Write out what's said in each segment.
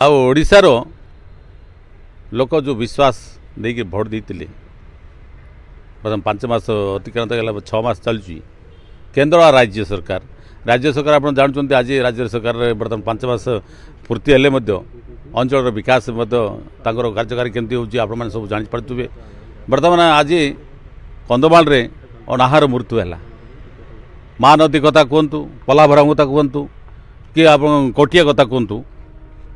ओडिशार लोक जो विश्वास देके भोट देते प्रथम 5 मास अतिक्रांत 6 मास चलुची केंद्र और राज्य सरकार आप जानते आज राज्य सरकार बर्तमान 5 मास पूर्ति हेले अंचल विकास कार्यकारी केमती होची आप सब जापारे। बर्तमान आज कंधमाल अनाहार मृत्यु है महानदी कथा कहतु पलाभरम कथा कहतु कि आप कोटिया कथा कहतु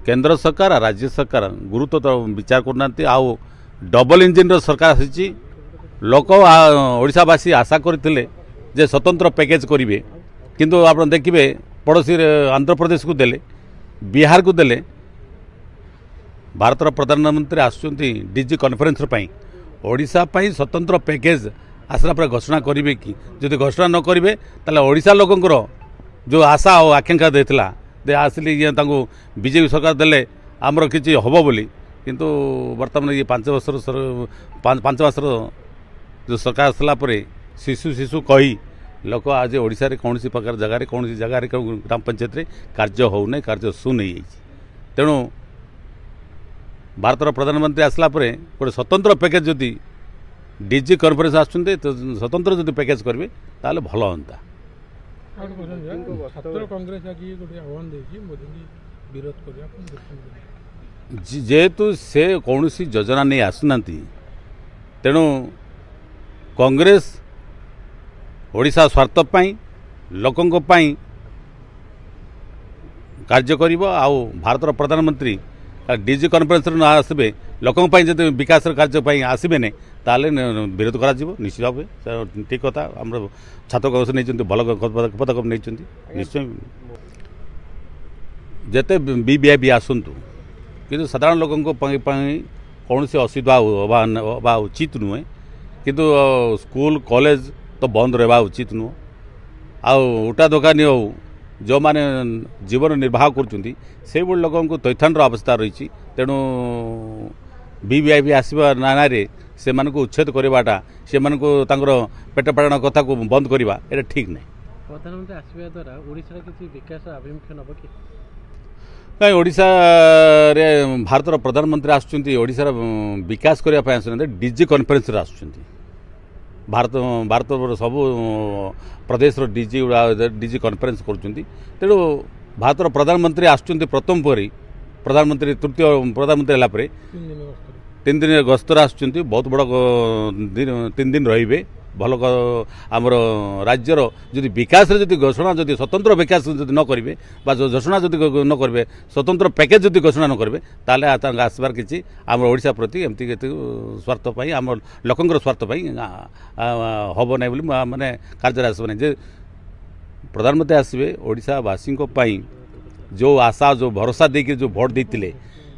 केंद्र सरकार राज्य सरकार गुरुत्व तो विचार करना आउ डबल इंजिन सरकार आसी लोक ओडिशावासी आशा करते स्वतंत्र पैकेज करेंगे किंतु आप देखिए पड़ोसी आंध्र प्रदेश को देले बिहार को देले भारत प्रधानमंत्री आसुँच डीजी कॉन्फ्रेंस ओडिशा स्वतंत्र पैकेज आसला पर घोषणा करेंगे कि जदि घोषणा न करेंगे ताले ओडिशा लोकंकर जो आशा और आकांक्षा देता दे आसिले ये बीजेपी सरकार देले आमर किसी हम बोली किंतु वर्तमान ये 5 वर्ष 5 मास जो सरकार आसला शिशु शिशु कही लोक आज ओडिशा रे कौन प्रकार जगार कौन जगार ग्राम पंचायत रे कार्य होना कार्य शून्य तेणु भारत प्रधानमंत्री आसला गोटे स्वतंत्र पैकेज जदि डीजी कॉन्फ्रेंस आसुँच तो स्वतंत्र जदि पैकेज करेंगे ताले भल होता। जेहेतु से कौन सी योजना नहीं आसुना तेणु कांग्रेस ओडिशा स्वार्थपाई लोकों कार्य करिबो आउ भारत प्रधानमंत्री डीजी कॉन्फ्रेंस न आसबे लोकों जब विकास कार्य आसबे नहीं ताले विरोध करा निश्चित भाव ठीक कथा आम छात्र कांग्रेस नहीं भल पदक्षेप नहीं निश्चय जिते भी आसतु कि साधारण लोकों कौन सी असुविधा हवा उचित नुहे किंतु स्कूल कॉलेज तो बंद रहा उचित नुह आटा दोकानी हो जो माने जीवन निर्वाह कर लोक तैथान अवस्था रही तेणु वीवीआईपी आसवा ना से उच्छेद करवाटा से पेट पाड़न कथा को बंद करवा ये ठीक नहीं। प्रधानमंत्री आसवा द्वारा ओडिशा किसी विकास अभिमुखी नब कि कहीं ओडिशा रे भारत प्रधानमंत्री आसुँच ओडिशा विकास करने आसुना डीजी कॉन्फ्रेंस आसुँच भारत सबू प्रदेश डीजी कॉन्फ्रेंस करूँ भारत प्रधानमंत्री आसुँच प्रथम परी प्रधानमंत्री तृतीय प्रधानमंत्री है 3 दिन गस्तर आसुँच बहुत बड़ 3 दिन रे भल आमर राज्यर जदि विकास जदि घोषणा जदि स्वतंत्र विकास जदि न करेंगे घोषणा जदि न करेंगे स्वतंत्र पैकेज जदि घोषणा न करेंगे ताले आसबार किसी आम ओडिशा प्रति एमती स्वार्थपाई आम लोकंर स्वार्थपाई हम ना माने कार्य आसब जे प्रधानमंत्री आसवे ओडिशावासी जो आशा जो भरोसा देके जो भोट देते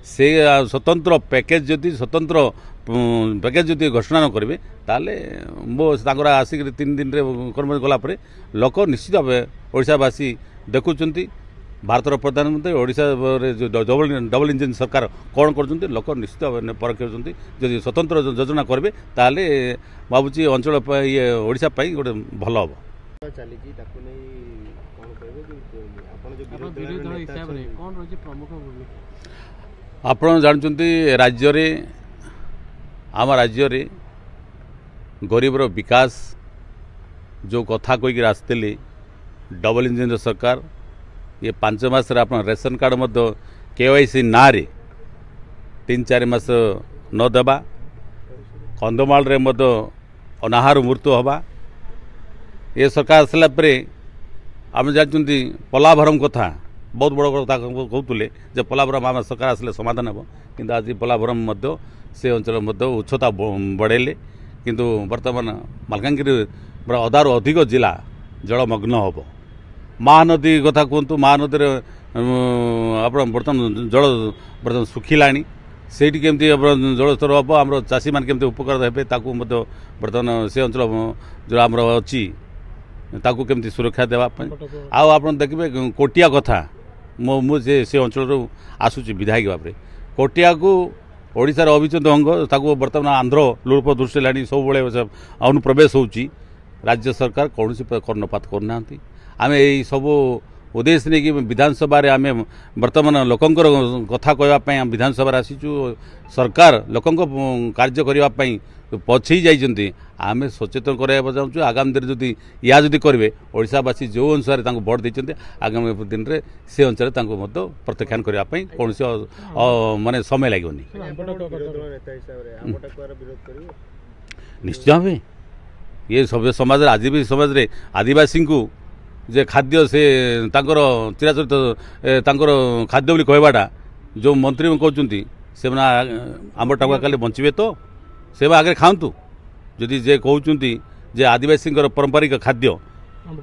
से स्वतंत्र पैकेज जदि स्वतंत्र पैकेज जदि घोषणा न करेंगे ताले मो आसिक 3 दिन कर्म गलापर लोक निश्चित भाव ओडिशावासी देखुं भारत प्रधानमंत्री ओडिशा जो डबल इंजिन सरकार कौन कर लोक निश्चित भाव परख जदि स्वतंत्र योजना करेंगे ताले भावुची अंचल ये ओडिशा गोटे भल हम आप जानते राज्य आम राज्य गरीबर विकास जो कथा कहीकि आसते डबल इंजिन सरकार ये 5 मास आप रेशन कार्ड केवाईसी ना 3-4 मास न देवा कंधमाल अनाहार मृत्यु हवा ये सरकार आसला आम जानते पलाभरम कथा बहुत बड़ कथा कहते पलाभरम आम सरकार आसले समाधान हे कि आज पलाभरम से अंचल उच्चता बढ़ेले किंतु वर्तमान मालकानगिरी अधारू अधिक जिला जलमग्न हम महानदी कथा कहतु महानदी आप बर्तमान जल बर्तमान सुखिला से केमती जलस्तर हम आम चाषी मैंने केमती उपकार हे बर्तमान से अंचल जो आम अच्छी ताकू केमती सुरक्षा देवाई आप देखिए कोटिया कथा मुझे से अंचल आसूची विधायक भाव में कोटिया को ओडिशार अभिचित अंग ताकू बर्तमान आंध्र लोप दृष्टि लाणी सब अनुप्रवेश होची राज्य सरकार कौन कर्णपात करना आम यही सब उद्देश्य नहीं कि विधानसभा आम बर्तमान लोकंर कथा कहवाई आम विधानसभा आसीचु सरकार लोकंक कार्य करने पछई जाइए आम सचेतन कराइबा चाहूँ आगामी दिन जदि या जदि करेंगे ओडावासी जो अनुसार भोट देते आगामी दिन में से अनुसार प्रत्याख्यान करने कौन माने समय लगे निश्चय भाव ये सभ्य समाज आदिवासी समाज रे आदिवासी को जे खाद्य से चिराचरित खाद्य बोली कहवाटा जो मंत्री कहते से आंब टाकुआ काले बंचे तो से आगे खातु जदि जे कहते जे आदिवासी पारंपरिक खाद्य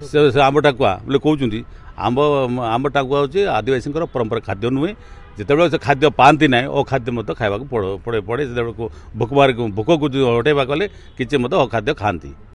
से आंब टाकुआ बोले कहते आंब टाकुआ हूँ आदिवासी परंपरा खाद्य नुहे जिते से खाद्य पाती ना अखाद्य मत खावा पड़े से भोक को हटेवा कले किसी अखाद्य खाती।